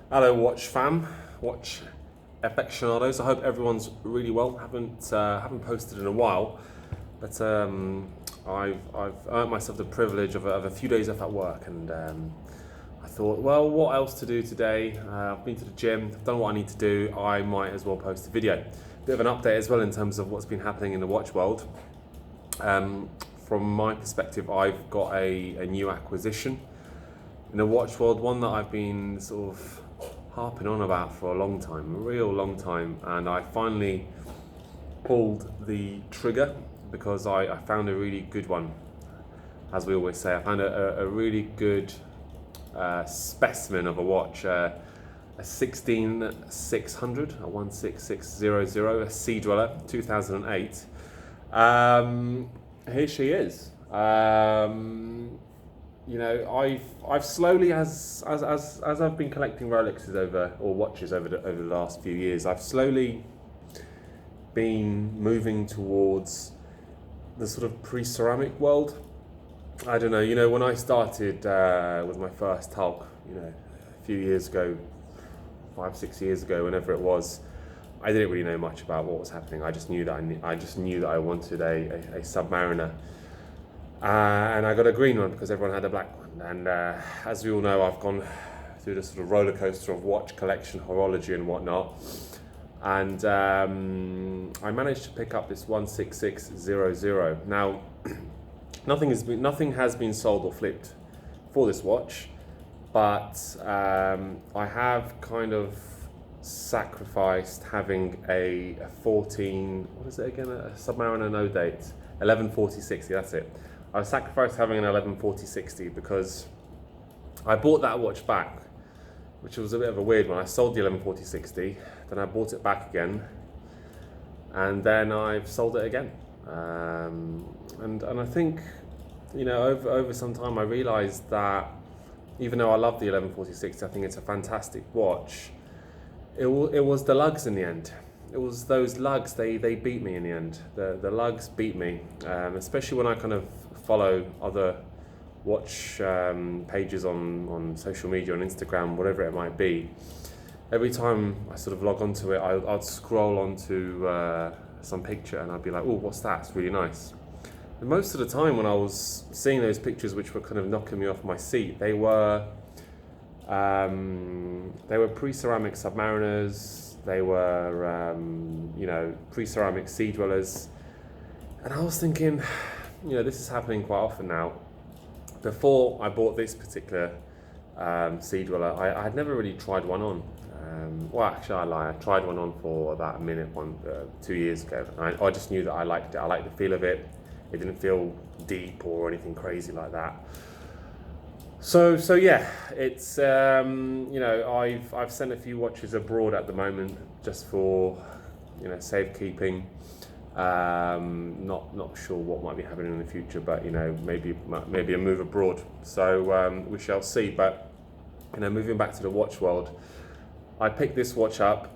Hello, watch fam, watch affectionados. I hope everyone's really well. Haven't posted in a while, but I've earned myself the privilege of a few days off at work, and I thought, well, what else to do today? I've been to the gym, I've done what I need to do. I might as well post a video. Bit of an update as well in terms of what's been happening in the watch world. From my perspective, I've got a new acquisition in the watch world, one that I've been sort of harping on about for a long time, a real long time, and I finally pulled the trigger because I found a really good one. As we always say, I found a really good specimen of a watch, a 16600, a 16600, a Sea Dweller, 2008. Here she is. I've slowly, as I've been collecting Rolexes or watches over the last few years, I've slowly been moving towards the sort of pre-ceramic world. I don't know, when I started with my first Talc, a few years ago, 5-6 years ago, whenever it was, I didn't really know much about what was happening. I just knew that I wanted a Submariner. And I got a green one because everyone had a black one. And as we all know, I've gone through this sort of roller coaster of watch collection, horology, and whatnot. And I managed to pick up this 16600. Now, nothing has been sold or flipped for this watch, but I have kind of sacrificed having a 14. What is it again? A Submariner, no date. 114060. That's it. I sacrificed having an 114060 because I bought that watch back, which was a bit of a weird one. I sold the 114060, then I bought it back again, and then I've sold it again. And I think, over some time I realised that even though I love the 114060, I think it's a fantastic watch. It was the lugs in the end. It was those lugs, they beat me in the end. The lugs beat me, especially when I kind of follow other watch pages on social media, on Instagram, whatever it might be. Every time I sort of log onto it, I'd scroll onto some picture and I'd be like, oh, what's that? It's really nice. And most of the time when I was seeing those pictures which were kind of knocking me off my seat, they were pre-ceramic Submariners, they were pre-ceramic Sea Dwellers. And I was thinking, this is happening quite often now. Before I bought this particular Sea Dweller, I had never really tried one on. I lie. I tried one on for about a minute 2 years ago. I just knew that I liked it. I liked the feel of it. It didn't feel deep or anything crazy like that. So yeah, it's I've sent a few watches abroad at the moment just for safekeeping. Not sure what might be happening in the future, but maybe a move abroad. So we shall see. But moving back to the watch world, I picked this watch up,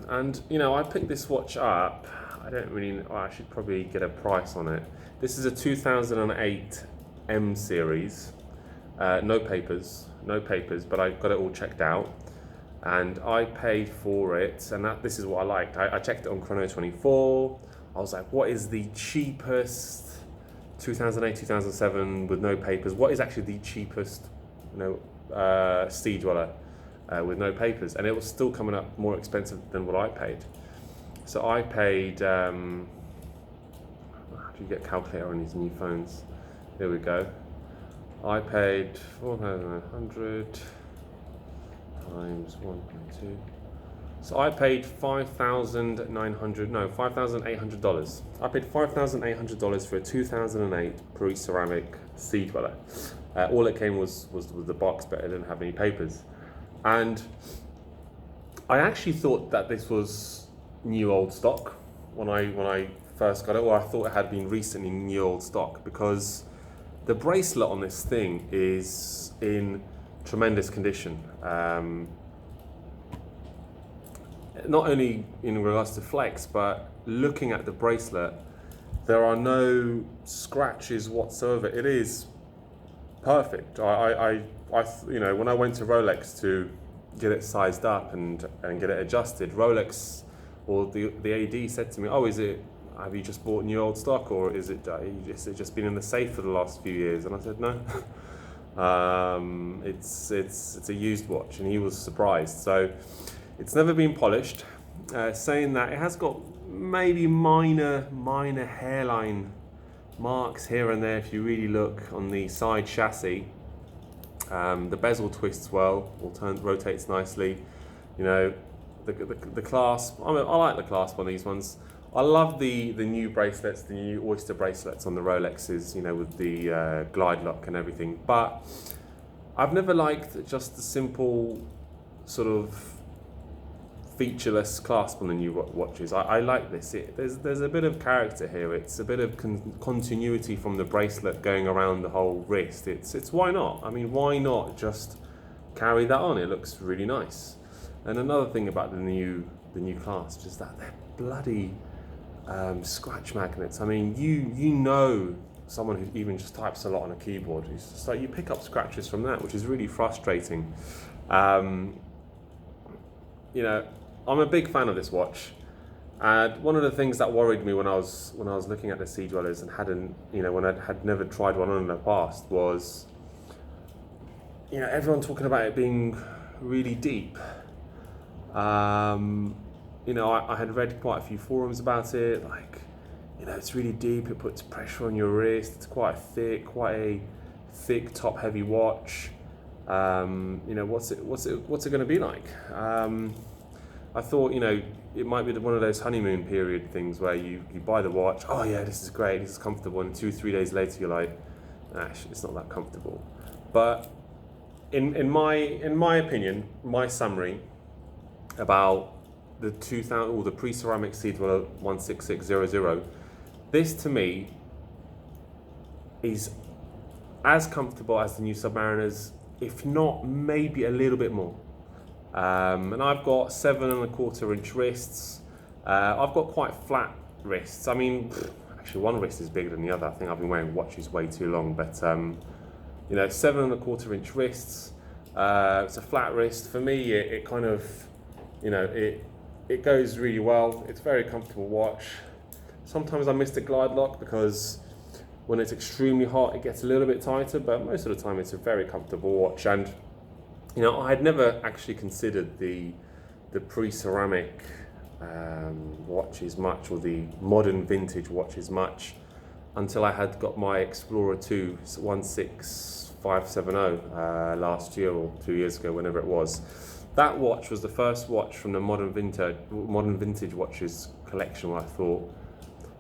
and I picked this watch up. I should probably get a price on it. This is a 2008 M series. No papers, but I got it all checked out, and I paid for it. And this is what I liked. I checked it on Chrono24. I was like, what is the cheapest 2008, 2007 with no papers? What is actually the cheapest, Sea Dweller with no papers? And it was still coming up more expensive than what I paid. So I paid, how do you get a calculator on these new phones? There we go. I paid 4,900 times 1.2. So I paid $5,800. I paid $5,800 for a 2008 pre-ceramic Sea Dweller. All it came was the box, but it didn't have any papers. And I actually thought that this was new old stock when I first got it, or I thought it had been recently new old stock, because the bracelet on this thing is in tremendous condition. Not only in regards to flex, but looking at the bracelet, there are no scratches whatsoever. It is perfect. When I went to Rolex to get it sized up and get it adjusted. Rolex or the AD said to me, "Oh, have you just bought new old stock, or is it just been in the safe for the last few years?" And I said, "No, it's a used watch," and he was surprised. So it's never been polished. Saying that, it has got maybe minor hairline marks here and there if you really look on the side chassis. The bezel twists well, rotates nicely. You know, the clasp. I like the clasp on these ones. I love the new bracelets, the new Oyster bracelets on the Rolexes. You know, with the glide lock and everything. But I've never liked just the simple sort of featureless clasp on the new watches. I like this. There's a bit of character here. It's a bit of continuity from the bracelet going around the whole wrist. It's why not? I mean, why not just carry that on? It looks really nice. And another thing about the new clasps is that they're bloody scratch magnets. I mean, you know someone who even just types a lot on a keyboard. It's just like you pick up scratches from that, which is really frustrating. You know, I'm a big fan of this watch, and one of the things that worried me when I was looking at the Sea Dwellers and when I had never tried one on in the past was, you know, everyone talking about it being really deep. You know, I had read quite a few forums about it, like, you know, it's really deep, it puts pressure on your wrist, it's quite a thick top-heavy watch. You know, what's it going to be like? I thought, you know, it might be one of those honeymoon period things where you buy the watch, oh yeah, this is great, this is comfortable, and 2-3 days later you're like, actually, it's not that comfortable. But in my opinion, my summary about the pre-ceramic Sea Dweller 16600, this to me is as comfortable as the new Submariners, if not maybe a little bit more. And I've got 7.25-inch wrists. I've got quite flat wrists. I mean, actually one wrist is bigger than the other. I think I've been wearing watches way too long, but you know, 7.25-inch wrists. It's a flat wrist. For me, it kind of, you know, it goes really well. It's a very comfortable watch. Sometimes I miss the glide lock because when it's extremely hot, it gets a little bit tighter, but most of the time it's a very comfortable watch. And you know, I had never actually considered the pre-ceramic watches much, or the modern vintage watches much, until I had got my Explorer 2 16570 last year or 2 years ago, whenever it was. That watch was the first watch from the modern vintage watches collection where I thought,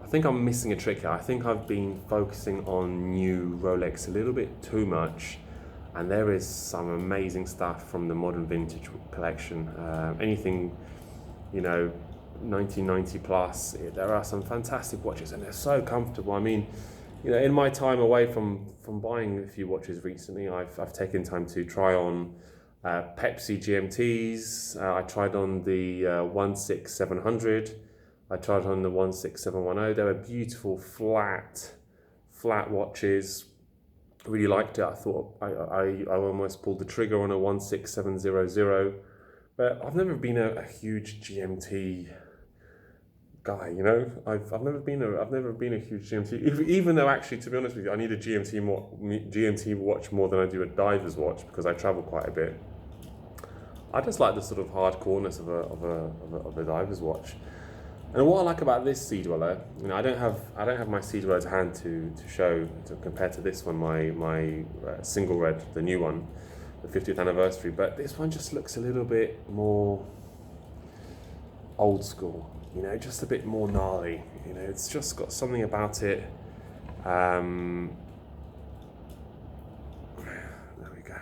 I think I'm missing a trick here. I think I've been focusing on new Rolex a little bit too much, and there is some amazing stuff from the modern vintage collection. Anything, you know, 1990 plus, there are some fantastic watches, and they're so comfortable. I mean, you know, in my time away from buying a few watches recently, I've taken time to try on Pepsi GMTs. I tried on the 16700. I tried on the 16710. They were beautiful, flat watches. Really liked it. I thought I almost pulled the trigger on a 16700, but I've never been a huge GMT guy. You know, I've never been a huge GMT. Even though, actually, to be honest with you, I need a GMT watch more than I do a diver's watch because I travel quite a bit. I just like the sort of hardcoreness of a diver's watch. And what I like about this Sea Dweller, you know, I don't have my Sea Dweller to hand to show compared to this one, my single red, the new one, the 50th anniversary. But this one just looks a little bit more old school, you know, just a bit more gnarly. You know, it's just got something about it. There we go.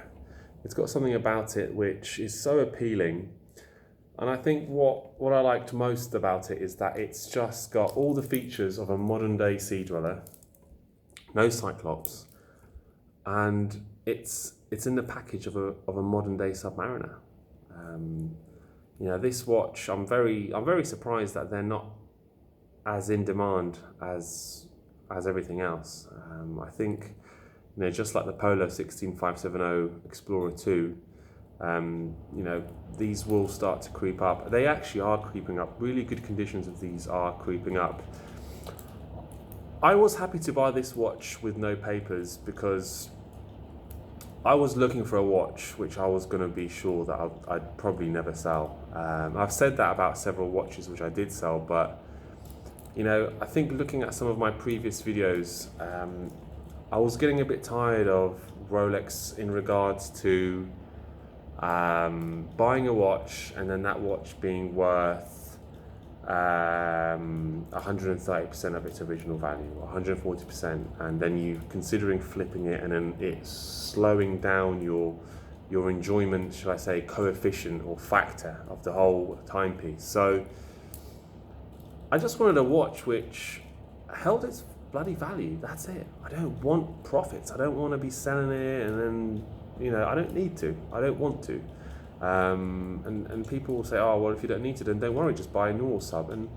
It's got something about it which is so appealing. And I think what I liked most about it is that it's just got all the features of a modern day Sea Dweller, no Cyclops, and it's in the package of a modern day Submariner. You know, this watch, I'm very surprised that they're not as in demand as everything else. I think, you know, just like the Polo 16570 Explorer 2. You know, these will start to creep up. They actually are creeping up. Really good conditions of these are creeping up. I was happy to buy this watch with no papers because I was looking for a watch which I was going to be sure that I'd probably never sell. I've said that about several watches which I did sell, but you know, I think looking at some of my previous videos, I was getting a bit tired of Rolex in regards to buying a watch and then that watch being worth 130% of its original value, 140%, and then you considering flipping it and then it's slowing down your enjoyment, shall I say, coefficient or factor of the whole timepiece. So I just wanted a watch which held its bloody value. That's it. I don't want profits. I don't want to be selling it and then, you know, I don't need to. I don't want to. And people will say, oh, well, if you don't need to, then don't worry, just buy a normal sub. And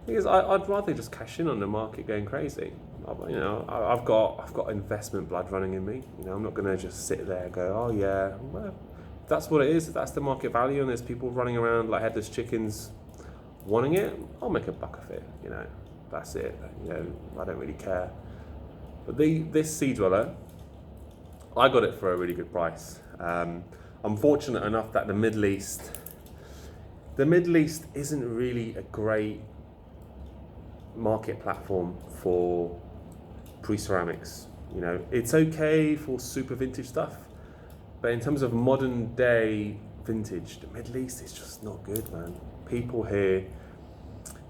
the thing is, I'd rather just cash in on the market going crazy. You know, I've got investment blood running in me. You know, I'm not going to just sit there and go, oh yeah, well, if that's what it is, if that's the market value, and there's people running around like headless chickens wanting it, I'll make a buck of it. You know, that's it. You know, I don't really care. But this Sea Dweller, I got it for a really good price. I'm fortunate enough that the Middle East isn't really a great market platform for pre-ceramics. You know, it's okay for super vintage stuff, but in terms of modern day vintage, the Middle East is just not good, man. People here,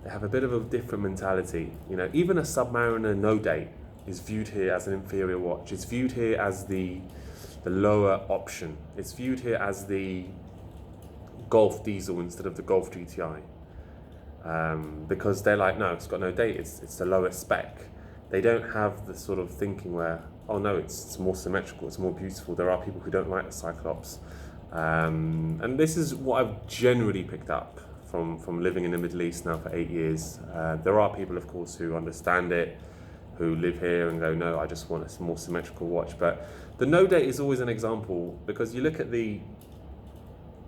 they have a bit of a different mentality. You know, even a Submariner no date is viewed here as an inferior watch. It's viewed here as the lower option. It's viewed here as the Golf diesel instead of the Golf GTI. Because they're like, no, it's got no date, it's the lowest spec. They don't have the sort of thinking where, oh no, it's more symmetrical, it's more beautiful. There are people who don't like the Cyclops. And this is what I've generally picked up from living in the Middle East now for 8 years. There are people, of course, who understand it, who live here and go, no, I just want a more symmetrical watch. But the no date is always an example, because you look at the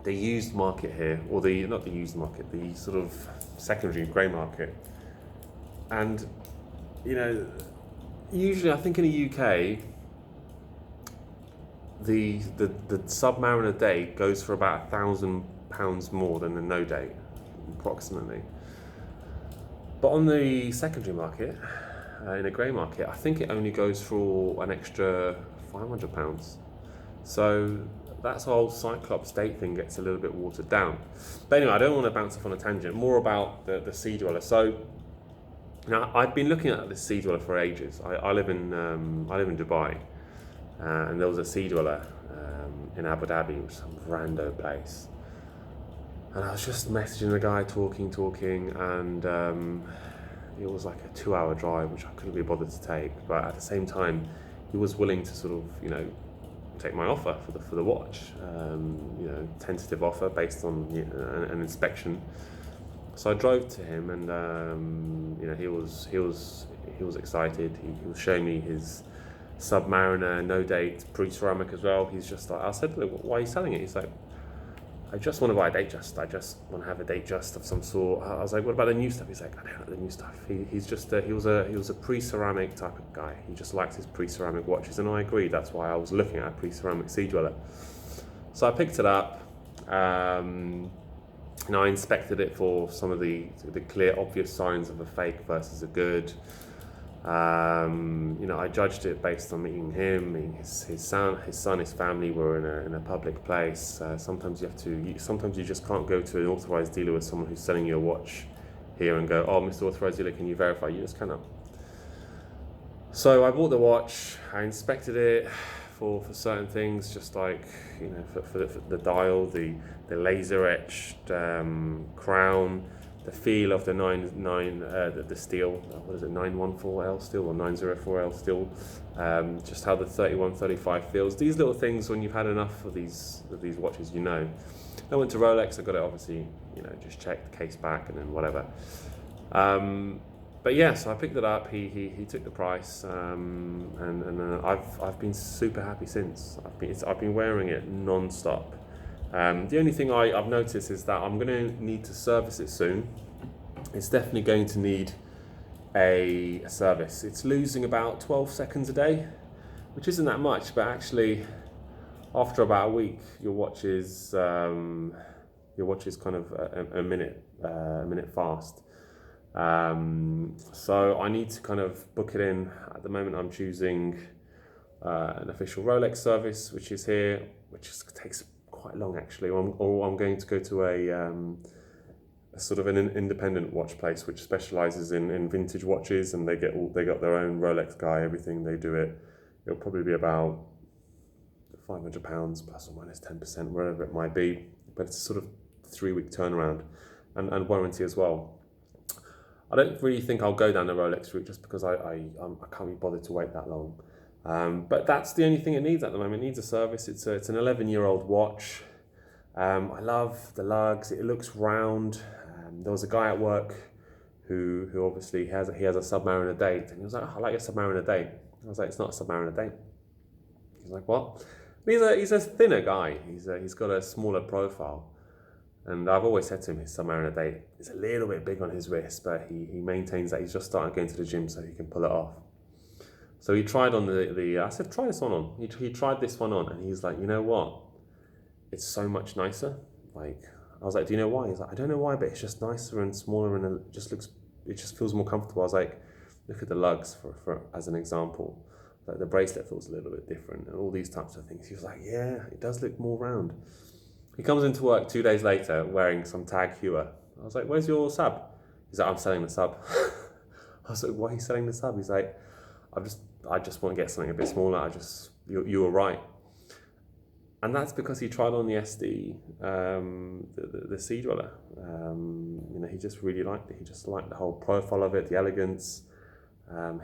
used market here, or not the used market, the sort of secondary grey market. And, you know, usually I think in the UK, the Submariner date goes for about £1,000 more than the no date, approximately. But on the secondary market, in a grey market, I think it only goes for an extra £500. So that's whole Cyclops date thing gets a little bit watered down. But anyway, I don't want to bounce off on a tangent. More about the Sea Dweller. So now I've been looking at this Sea Dweller for ages. I live in Dubai, and there was a Sea Dweller in Abu Dhabi, which is some rando place. And I was just messaging the guy, talking, and it was like a 2-hour drive, which I couldn't be bothered to take. But at the same time, he was willing to sort of, you know, take my offer for the watch. You know, tentative offer based on an inspection. So I drove to him, and you know, he was excited. He was showing me his Submariner no date pre-ceramic as well. He's just like, I said, why are you selling it? He's like, I just want to buy a date just. I just want to have a date just of some sort. I was like, what about the new stuff? He's like, I don't like the new stuff. He's just he was a pre-ceramic type of guy. He just likes his pre-ceramic watches, and I agree. That's why I was looking at a pre-ceramic Sea Dweller. So I picked it up. And I inspected it for some of the clear, obvious signs of a fake versus a good. You know, I judged it based on meeting him, meeting his son, his family were in a public place. Sometimes you just can't go to an authorized dealer with someone who's selling you a watch here and go, oh, Mr. Authorized Dealer, can you verify? You just cannot. So I bought the watch. I inspected it for certain things, just like, you know, for the dial, the laser etched crown, the feel of the the steel, what is it, 914L steel or 904L steel, just how the 3135 feels. These little things, when you've had enough of these watches, you know. I went to Rolex. I got it, obviously, you know, just checked the case back and then whatever. But yeah, so I picked it up. He took the price, and I've been super happy since. I've been wearing it non-stop. The only thing I've noticed is that I'm going to need to service it soon. It's definitely going to need a service. It's losing about 12 seconds a day, which isn't that much, but actually after about a week, your watch is kind of a minute fast. So I need to kind of book it in. At the moment, I'm choosing an official Rolex service, which is here, which takes quite long actually. Or I'm going to go to a sort of an independent watch place which specialises in vintage watches, and they got their own Rolex guy. Everything they do it. It'll probably be about £500 plus or minus 10%, wherever it might be. But it's a sort of 3-week turnaround, and warranty as well. I don't really think I'll go down the Rolex route just because I can't be bothered to wait that long. But that's the only thing it needs at the moment. It needs a service. It's an 11-year-old watch. I love the lugs. It looks round. There was a guy at work who obviously has a Submariner date, and he was like, "Oh, I like your Submariner date." I was like, "It's not a Submariner date." He's like, "What?" He's a thinner guy. He's got a smaller profile. And I've always said to him his Submariner date is a little bit big on his wrist, but he maintains that he's just started going to the gym so he can pull it off. So he tried on I said, try this one on. He tried this one on, and he's like, you know what? It's so much nicer. Like, I was like, do you know why? He's like, I don't know why, but it's just nicer and smaller, and it just feels more comfortable. I was like, look at the lugs for as an example. Like the bracelet feels a little bit different, and all these types of things. He was like, yeah, it does look more round. He comes into work 2 days later wearing some Tag Heuer. I was like, where's your sub? He's like, I'm selling the sub. I was like, why are you selling the sub? He's like, I just want to get something a bit smaller. You were right. And that's because he tried on the SD, the Sea Dweller. He just really liked it. He just liked the whole profile of it, the elegance.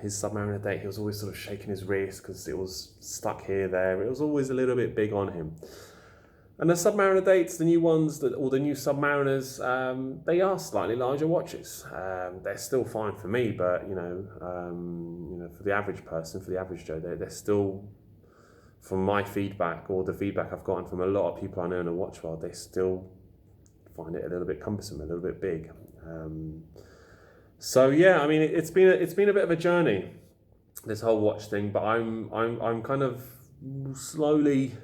His Submariner date, he was always sort of shaking his wrist because it was stuck here, there. It was always a little bit big on him. And the Submariner dates, the new ones, or the new Submariners, they are slightly larger watches. They're still fine for me, but for the average person, for the average Joe, they're still, from my feedback or the feedback I've gotten from a lot of people I know in the watch world, they still find it a little bit cumbersome, a little bit big. So yeah, I mean, it's been a bit of a journey, this whole watch thing, but I'm kind of slowly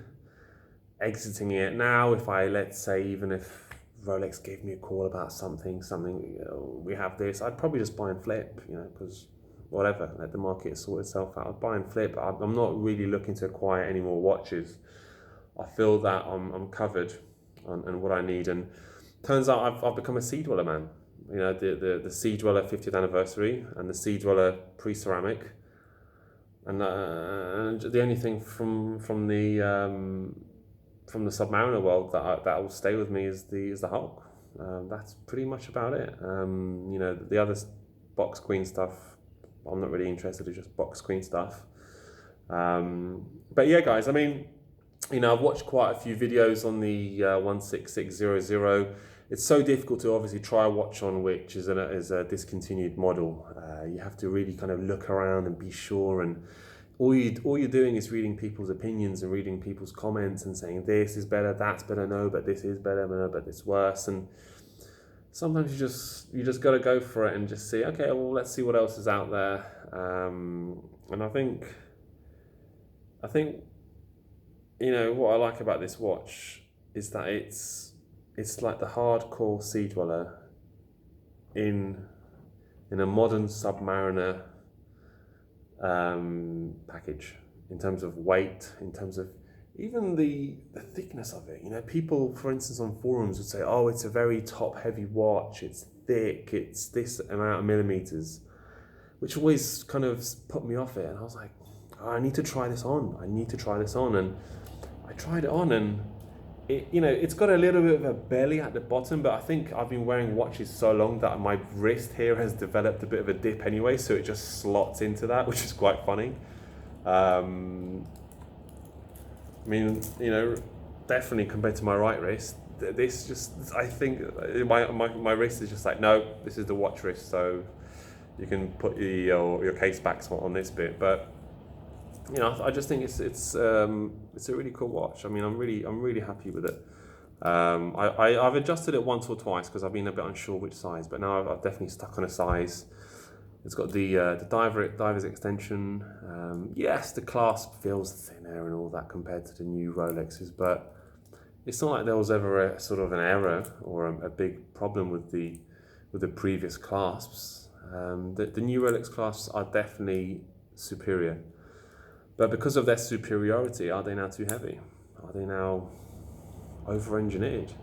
exiting it now. Let's say, even if Rolex gave me a call about something, we have this, I'd probably just buy and flip, because whatever, let the market sort itself out. I'd buy and flip. I'm not really looking to acquire any more watches. I feel that I'm covered on what I need, and turns out I've become a Sea Dweller man. The Sea Dweller 50th anniversary and the Sea Dweller pre-ceramic, and the only thing from the Submariner world that will stay with me is the Hulk. That's pretty much about it. The other box queen stuff, I'm not really interested in, just box queen stuff. But yeah, guys, I mean, I've watched quite a few videos on the 16600. It's so difficult to obviously try a watch on which is a discontinued model. You have to really kind of look around and be sure, and all you're doing is reading people's opinions and reading people's comments and saying this is better, that's better, no, but this is better, no, but it's worse. And sometimes you just got to go for it and just see, okay, well, let's see what else is out there. And I think what I like about this watch is that it's like the hardcore Sea Dweller in a modern Submariner package, in terms of weight, in terms of even the thickness of it. People, for instance, on forums would say, oh, it's a very top heavy watch, it's thick, it's this amount of millimeters, which always kind of put me off it. And I was like, oh, I need to try this on, and I tried it on, and it's got a little bit of a belly at the bottom, but I think I've been wearing watches so long that my wrist here has developed a bit of a dip anyway, so it just slots into that, which is quite funny. Definitely compared to my right wrist, this just, I think my wrist is just like, no, this is the watch wrist, so you can put your case backs on this bit. But I just think it's a really cool watch. I mean, I'm really happy with it. I've adjusted it once or twice because I've been a bit unsure which size, but now I've definitely stuck on a size. It's got the diver's extension. Yes, the clasp feels thinner and all that compared to the new Rolexes, but it's not like there was ever a sort of an error or a big problem with the previous clasps. The new Rolex clasps are definitely superior, but because of their superiority, are they now too heavy? Are they now over-engineered?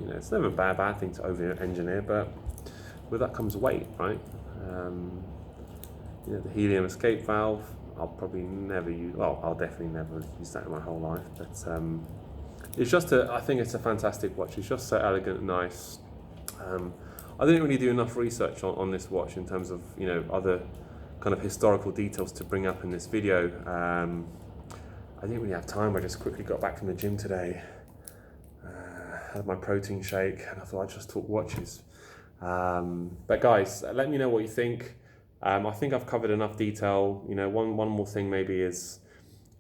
It's never a bad thing to over-engineer, but with that comes weight, right? The helium escape valve, I'll probably never use. Well, I'll definitely never use that in my whole life. But it's just I think it's a fantastic watch. It's just so elegant and nice. I didn't really do enough research on this watch in terms of other kind of historical details to bring up in this video. I didn't really have time. I just quickly got back from the gym today, had my protein shake, and I thought I'd just talk watches. But guys, let me know what you think. I think I've covered enough detail. One more thing maybe is,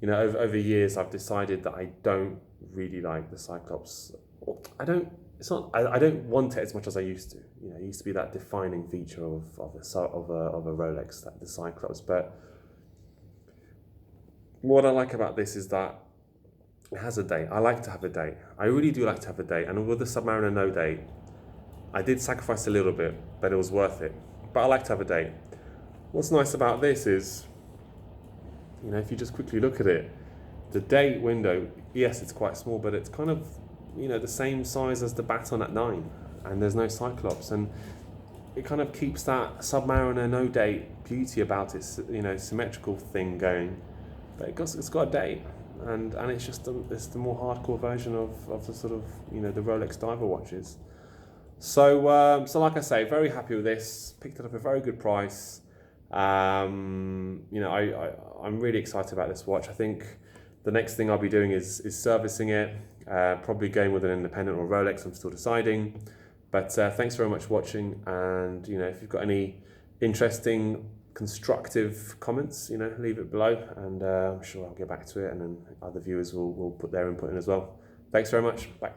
over years I've decided that I don't really like the Cyclops. I don't want it as much as I used to. It used to be that defining feature of a Rolex, that the Cyclops. But what I like about this is that it has a date. I like to have a date. I really do like to have a date. And with the Submariner no date, I did sacrifice a little bit, but it was worth it. But I like to have a date. What's nice about this is, if you just quickly look at it, the date window, yes, it's quite small, but it's kind of, the same size as the Baton at 9, and there's no Cyclops, and it kind of keeps that Submariner no date beauty about it, symmetrical thing going. But it's got a date, and it's just it's the more hardcore version of the sort of the Rolex diver watches. So like I say, very happy with this. Picked it up at a very good price. I'm really excited about this watch. I think the next thing I'll be doing is servicing it. Probably going with an independent or Rolex. I'm still deciding. But thanks very much for watching. And if you've got any interesting, constructive comments, leave it below, and I'm sure I'll get back to it. And then other viewers will put their input in as well. Thanks very much. Bye.